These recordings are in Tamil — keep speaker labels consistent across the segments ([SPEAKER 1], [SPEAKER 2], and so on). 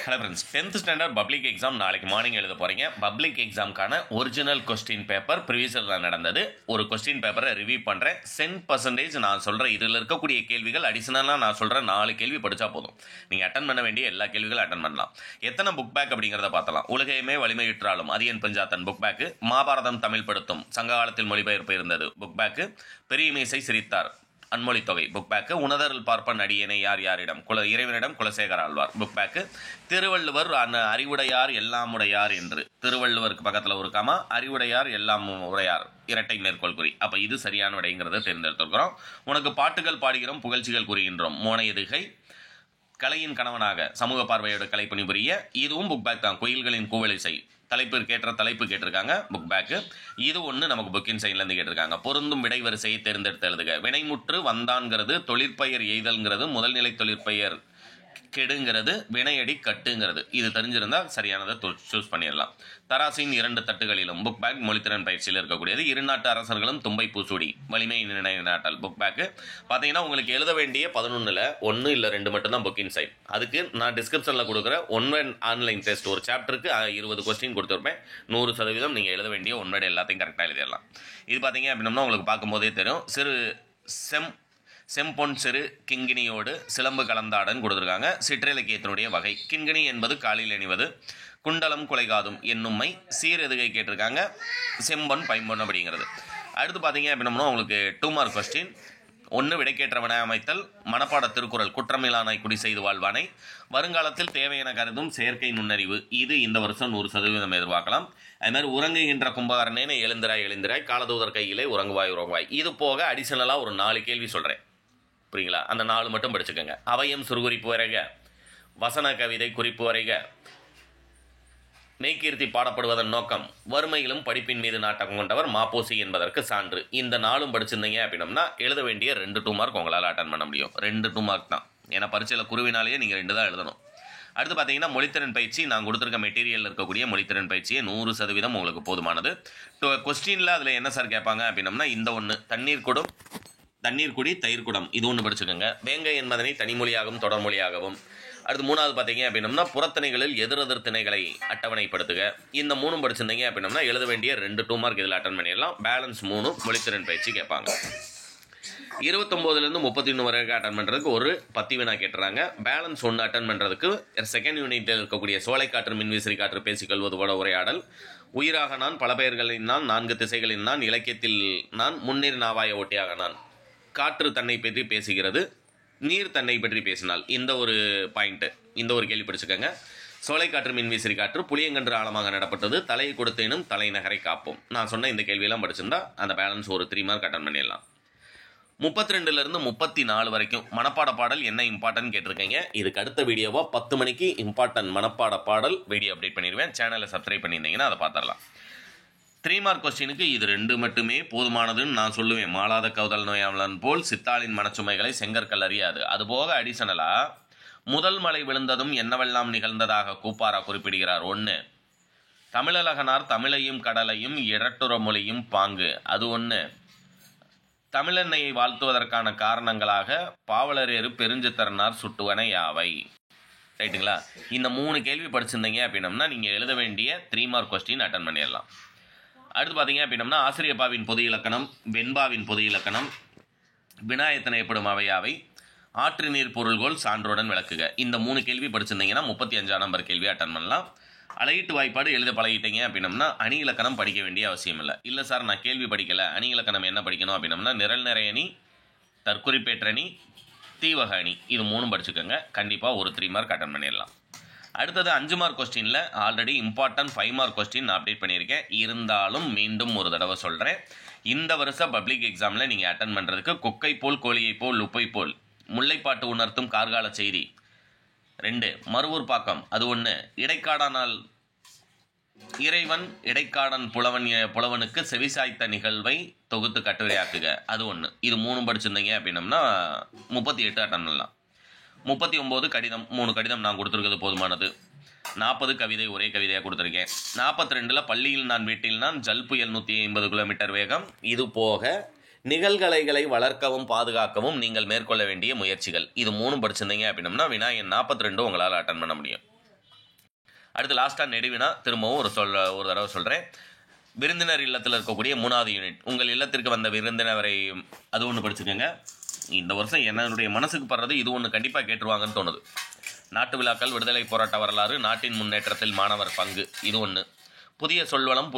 [SPEAKER 1] Hello friends, 10th standard public exam நாளைக்கு மார்னிங் எழுத போகிறீங்க. பப்ளிக் எக்ஸாமுக்கான ஒரிஜினல் கொஸ்டின் பேப்பர் ப்ரீவியஸில் நடந்தது. ஒரு கொஸ்டின் பேப்பரை ரிவ்யூ பண்ணுறேன். 10% நான் சொல்கிற இதில் இருக்கக்கூடிய கேள்விகள் அடிஷனலாக நான் சொல்கிற 4 கேள்வி படித்தா போதும். நீங்கள் அட்டன் பண்ண வேண்டிய எல்லா கேள்விகளும் அட்டன் பண்ணலாம். எத்தனை புக் பேக் அப்படிங்கிறத பார்த்தலாம். உலகையுமே வலிமையுற்றாலும் அதியன் பஞ்சாத்தன் புக் பேக்கு, மகாபாரதம் தமிழ் படுத்தும் சங்க காலத்தில் மொழிபெயர்ப்பு இருந்தது புக் பேக்கு, பெரிய மீசை சிரித்தார் அன்மொழி தொகை புக் பேக்கு, உணதரில் பார்ப்பன் அடியனை யார் யாரிடம் இறைவனிடம் குலசேகர ஆழ்வார் புக் பேக்கு, திருவள்ளுவர் அறிவுடையார் எல்லாம் உடையார் என்று திருவள்ளுவருக்கு பக்கத்தில் ஒரு காமா, அறிவுடையார் எல்லாம் உடையார் இரட்டை மேற்கோள் குறி. அப்போ இது சரியான விடைங்கிறத தேர்ந்தெடுத்துக்கிறோம். உனக்கு பாட்டுகள் பாடுகிறோம், புகழ்ச்சிகள் கூறுகின்றோம், மோனை எதுகை, கலையின் கணவனாக சமூக பார்வையோட கலை பணிபுரிய, இதுவும் புக் பேக் தான். கோயில்களின் கூவலிசை தலைப்பு கேட்டிருக்காங்க புக் பேக்கு. இது ஒன்று நமக்கு புக்கின் சைன்லேருந்து கேட்டிருக்காங்க. பொருந்தும் விடை வரிசையை தேர்ந்தெடுத்து எழுதுக. வினைமுற்று வந்தான்கிறது, தொழிற்பெயர் எய்தல்ங்கிறது, முதல்நிலை தொழிற்பெயர் கெடுங்கிறது, வினையடி கட்டுங்கிறது. இது தெரிஞ்சிருந்தால் சரியானதை சூஸ் பண்ணிடலாம். தராசின் 2 தட்டுகளிலும் புக் பேக் மொழித்திறன் பயிற்சியில் இருக்கக்கூடியது. இருநாட்டு அரசர்களும் தும்பை பூசூடி வலிமை நினைநாட்டல் புக் பேக்கு. பார்த்தீங்கன்னா உங்களுக்கு எழுத வேண்டிய 11ல் 1 இல்லை 2 மட்டும்தான் புக்கின் சைட். அதுக்கு நான் டிஸ்கிரிப்ஷனில் கொடுக்குற ஒன்வேர்ட் ஆன்லைன் டெஸ்ட் ஒரு சாப்டருக்கு 20 கொஸ்டின் கொடுத்துருப்பேன். 100% நீங்கள் எழுத வேண்டிய ஒன்வேர்டு எல்லாத்தையும் கரெக்டாக எழுதிடலாம். இது பார்த்தீங்க அப்படின்னா உங்களுக்கு பார்க்கும்போதே தெரியும். செம்பொன் சிறு கிங்கினியோடு சிலம்பு கலந்தாடன் கொடுத்துருக்காங்க. சிற்றிலக்கியத்தினுடைய வகை. கிங்கினி என்பது காலில் அணிவது. குண்டலம் குலைகாதும் என்னும்மை. சீர் எதுகை கேட்டிருக்காங்க. செம்பொன் பைம்பொன் அப்படிங்கிறது. அடுத்து பார்த்தீங்க அப்படின்னா உங்களுக்கு 2 மார்க் கொஸ்டின். 1 விடைக்கேற்றவனை அமைத்தல், மனப்பாட திருக்குறள் குற்றமில்லானாய் குடி செய்து வாழ்வானை, வருங்காலத்தில் தேவையென கருதும் செயற்கை நுண்ணறிவு. இது இந்த வருஷம் 100% எதிர்பார்க்கலாம். அதுமாதிரி உறங்குகின்ற கும்பகாரனே எழுந்திராய் காலதூதர் கையிலே உறங்குவாய். இது போக அடிஷனலாக ஒரு 4 கேள்வி சொல்கிறேன். புரியுங்களா? அந்த 4 மட்டும் படிச்சுக்கோங்க. அவயம் சுருகுறிப்பு வரைக, வசன கவிதை குறிப்பு வரைக, மெய்கீர்த்தி பாடப்படுவதன் நோக்கம், வறுமையிலும் படிப்பின் மீது நாட்டம் கொண்டவர் மாப்போசி என்பதற்கு சான்று. இந்த 4 படிச்சிருந்தீங்க அப்படின்னம்னா எழுத வேண்டிய 2 மார்க் உங்களால் அட்டன் பண்ண முடியும். 2 மார்க் தான். ஏன்னா பரீட்சையில் குருவினாலேயே நீங்கள் 2 தான் எழுதணும். அடுத்து பார்த்தீங்கன்னா மொழித்திறன் பயிற்சி. நான் கொடுத்துருக்க மெட்டீரியல் இருக்கக்கூடிய மொழித்திறன் பயிற்சியை 100% உங்களுக்கு போதுமானது. கொஸ்டினில் அதில் என்ன சார் கேட்பாங்க அப்படின்னம்னா இந்த ஒன்று, தண்ணீர் குடி தயிர் குடம், இது ஒன்று படிச்சுக்கோங்க. வேங்கை என்பதனை தனிமொழியாகவும் தொடர்மொழியாகவும். அடுத்து 3வது பார்த்தீங்க அப்படின்னம்னா புறத்திணைகளில் எதிரெதிர் திணைகளை அட்டவணைப்படுத்துக. இந்த 3 படிச்சிருந்தீங்க அப்படின்னம்னா எழுத வேண்டிய 2 மார்க் இதில் அட்டன் பண்ணிடலாம். பேலன்ஸ் 3 மொழித்திறன் பயிற்சி கேட்பாங்க. 29லேருந்து 31 வரைக்கும் அட்டன் பண்ணுறதுக்கு ஒரு 10 வினா கேட்டுறாங்க. பேலன்ஸ் 1 அட்டன் பண்ணுறதுக்கு செகண்ட் யூனிட்டில் இருக்கக்கூடிய சோலைக்காற்று மின்விசிறி காற்று பேசிக்கொள்வது போல உரையாடல், உயிராக நான், பல பெயர்களின் நான், 4 திசைகளின் நான், இலக்கியத்தில் நான், முன்னீர் நாவாய ஓட்டியாக நான், காற்று தன்னை பற்றி பேசுகிறது, நீர் தன்னை பற்றி பேசினால். இந்த ஒரு பாயிண்ட்டு, இந்த ஒரு கேள்வி படிச்சுக்கோங்க. சோலைக்காற்று மின்விசிறி காற்று, புளியங்கன்று ஆழமாக நடப்பட்டது, தலையை கொடுத்தேனும் தலைநகரை காப்போம். நான் சொன்ன இந்த கேள்வியெல்லாம் படிச்சிருந்தா அந்த பேலன்ஸ் ஒரு 3 மார்க் அட்டன் பண்ணிடலாம். 32லேருந்து 34 வரைக்கும் மனப்பாட பாடல் என்ன இம்பார்ட்டன்ட் கேட்டிருக்கீங்க. இதுக்கு அடுத்த வீடியோவாக 10 மணிக்கு இம்பார்ட்டன்ட் மனப்பாட பாடல் வீடியோ அப்டேட் பண்ணிடுவேன். சேனலை சப்ஸ்கிரைப் பண்ணியிருந்தீங்கன்னா அதை பார்த்துடலாம். 3 மார்க் கொஸ்டினுக்கு இது 2 மட்டுமே போதுமானதுன்னு நான் சொல்லுவேன். மாளாத கௌதல் நோயாளன் போல் சித்தாளின் மனச்சுமைகளை செங்கற்கள் அறியாது. அதுபோக அடிஷனலாக முதல் மழை விழுந்ததும் என்னவெல்லாம் நிகழ்ந்ததாக கூப்பாரா குறிப்பிடுகிறார். 1, தமிழழகனார் தமிழையும் கடலையும் இரட்டுற மொழியும் பாங்கு. அது 1. தமிழெண்ணையை வாழ்த்துவதற்கான காரணங்களாக பாவலரேறு பெருஞ்சித்திரனார் சுட்டுவன யாவை. ரைட்டுங்களா? இந்த 3 கேள்வி படிச்சிருந்தீங்க அப்படின்னம்னா நீங்கள் எழுத வேண்டிய 3 மார்க் கொஸ்டின் அட்டன் பண்ணிடலாம். அடுத்து பார்த்தீங்க அப்படின்னம்னா ஆசிரியப்பாவின் பொது இலக்கணம், வெண்பாவின் பொது இலக்கணம், வினாயத்தனை எப்படும் அவையாவை, ஆற்று நீர் பொருள்கோள் சான்றுடன் விளக்குக. இந்த 3 கேள்வி படிச்சிருந்தீங்கன்னா 35ஆம் நம்பர் கேள்வி அட்டன் பண்ணலாம். அழகிட்டு வாய்ப்பாடு எழுத பழகிட்டீங்க அப்படின்னம்னா அணி இலக்கணம் படிக்க வேண்டிய அவசியம் இல்லை சார் நான் கேள்வி படிக்கலை, அணி இலக்கணம் என்ன படிக்கணும் அப்படின்னம்னா நிரல் நிறை அணி, தற்குறிப்பேற்றணி, தீவக அணி, இது 3 படிச்சுக்கோங்க. கண்டிப்பாக ஒரு 3 மார்க் அட்டன் பண்ணிடலாம். அடுத்தது 5 மார்க் கொஸ்டினில் ஆல்ரெடி இம்பார்ட்டன்ட் 5 மார்க் கொஸ்டின் நான் அப்டேட் பண்ணியிருக்கேன். இருந்தாலும் மீண்டும் ஒரு தடவை சொல்கிறேன். இந்த வருஷம் பப்ளிக் எக்ஸாமில் நீங்கள் அட்டன் பண்ணுறதுக்கு கொக்கை போல் கோழியை போல் உப்பை போல் முல்லைப்பாட்டு உணர்த்தும் கார்கால செய்தி 2, மறுவூர் பாக்கம் அது 1, இடைக்காடானால் இறைவன் இடைக்காடன் புலவனுக்கு செவிசாய்த்த நிகழ்வை தொகுத்து கட்டுரையாக்குக அது 1. இது 3 படிச்சிருந்தீங்க அப்படின்னம்னா 38 அட்டன் பண்ணலாம். 39 கடிதம், 3 கடிதம் நான் கொடுத்துருக்கிறது போதுமானது. 40 கவிதை, ஒரே கவிதையாக கொடுத்துருக்கேன். 42 பள்ளியில் நான் வீட்டில் நான், ஜல் புயல் 150 கிலோமீட்டர் வேகம். இது போக நிகழ்கலைகளை வளர்க்கவும் பாதுகாக்கவும் நீங்கள் மேற்கொள்ள வேண்டிய முயற்சிகள், இது 3 படிச்சிருந்தீங்க அப்படின்னம்னா வினா எண் 42 உங்களால் அட்டன் பண்ண முடியும். அடுத்து லாஸ்ட்டாக நெடுவினா திரும்பவும் ஒரு தடவை சொல்கிறேன். விருந்தினர் இல்லத்தில் இருக்கக்கூடிய 3வது யூனிட், உங்கள் இல்லத்திற்கு வந்த விருந்தினரை, அது ஒன்று படிச்சுக்கோங்க. இந்த வருஷம் என்னுடைய மனசுக்கு படுறது இது ஒன்று கண்டிப்பாக கேட்டுருவாங்கன்னு தோணுது. நாட்டு விழாக்கள், விடுதலை போராட்ட வரலாறு, நாட்டின் முன்னேற்றத்தில் மாணவர் பங்கு, இது ஒன்று. புதிய சொல்வளம்,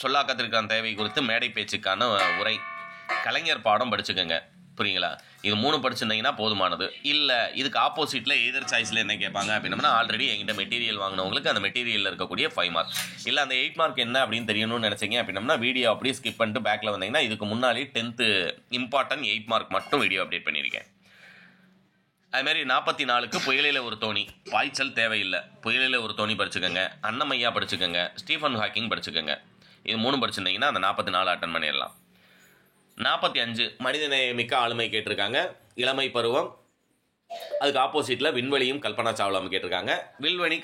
[SPEAKER 1] சொல்லாக்கத்திற்கான தேவை குறித்து மேடை பேச்சுக்கான உரை, கலைஞர் பாடம் படிச்சுக்கோங்க. புரியுங்களா? இது 3 படிச்சிருந்தீங்கன்னா போதுமானது. இல்லை இதுக்கு ஆப்போசிட்டில் எதர் சாய்ஸில் என்ன கேட்பாங்க அப்படின்னா, ஆல்ரெடி எங்கிட்ட மெட்டீரியல் வாங்கினவங்களுக்கு அந்த மெட்டீரியலில் இருக்கக்கூடிய 5 மார்க், இல்லை அந்த 8 மார்க் என்ன அப்படின்னு தெரியணும்னு நினச்சிங்க அப்படின்னா வீடியோ அப்படியே ஸ்கிப் பண்ணிட்டு பேக்கில் வந்தீங்கன்னா இதுக்கு முன்னாடி 10th இம்பார்ட்டன்ட் 8 மார்க் மட்டும் வீடியோ அப்டேட் பண்ணியிருக்கேன். அதுமாரி 44க்கு புயலில் ஒரு தோணி, பாய்ச்சல் தேவையில்லை, புயலில் ஒரு தோணி படிச்சுக்கோங்க. அன்னமையா படிச்சுக்கோங்க. ஸ்டீஃபன் ஹாக்கிங் படிச்சுக்கோங்க. இது 3 படிச்சிருந்தீங்கன்னா அந்த 44 அட்டன் பண்ணிடலாம். 45 மனிதநேயமிக்க ஆளுமை கேட்டிருக்காங்க. இளமை பருவம், அதுக்கு ஆப்போசிட்டில் விண்வெளியும் கல்பனா சாவ்லாவும் கேட்டிருக்காங்க. விண்வெளி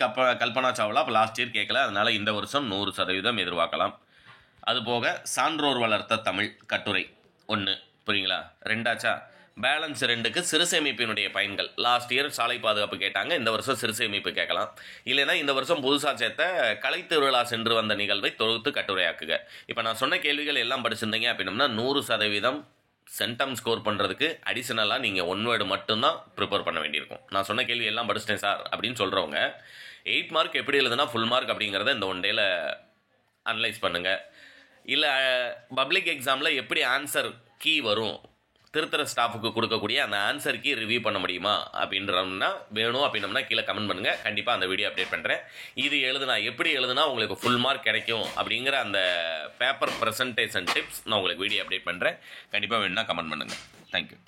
[SPEAKER 1] கல்பனா சாவ்லா இப்போ லாஸ்ட் இயர் கேட்கல, அதனால் இந்த வருஷம் 100% எதிர்பார்க்கலாம். அதுபோக சான்றோர் வளர்த்த தமிழ் கட்டுரை 1, புரியுங்களா? 2ஆச்சா? பேலன்ஸ் 2க்கு சிறு சேமிப்பினுடைய பயன்கள். லாஸ்ட் இயர் சாலை பாதுகாப்பு கேட்டாங்க, இந்த வருஷம் சிறு சேமிப்பு கேட்கலாம். இல்லைன்னா இந்த வருஷம் புதுசாக சேர்த்த கலை திருவிழா சென்று வந்த நிகழ்வை தொகுத்து கட்டுரையாக்குக. இப்போ நான் சொன்ன கேள்விகள் எல்லாம் படிச்சிருந்தீங்க அப்படின்னா 100% சென்டம் ஸ்கோர் பண்ணுறதுக்கு அடிஷனலாக நீங்கள் 1 வேர்டு மட்டும்தான் ப்ரிப்பேர் பண்ண வேண்டியிருக்கும். நான் சொன்ன கேள்வி எல்லாம் படிச்சிட்டேன் சார் அப்படின்னு சொல்கிறவங்க 8 மார்க் எப்படி எழுதுனா ஃபுல் மார்க் அப்படிங்கிறத இந்த 1 டேயில் அனலைஸ் பண்ணுங்கள். இல்லை பப்ளிக் எக்ஸாமில் எப்படி ஆன்சர் கீ வரும், திருத்தர ஸ்டாஃபுக்கு கொடுக்கக்கூடிய அந்த ஆன்சர் கீ ரிவ்யூ பண்ண முடியுமா அப்படின்றோம்னா வேணும் அப்படின்னம்னா கீழே கமெண்ட் பண்ணுங்கள். கண்டிப்பாக அந்த வீடியோ அப்டேட் பண்ணுறேன். இது எப்படி எழுதுனா உங்களுக்கு ஃபுல் மார்க் கிடைக்கும் அப்படிங்கிற அந்த பேப்பர் ப்ரெசன்டேஷன் டிப்ஸ் நான் உங்களுக்கு வீடியோ அப்டேட் பண்ணுறேன். கண்டிப்பாக வேணும்னா கமெண்ட் பண்ணுங்கள். தேங்க்யூ.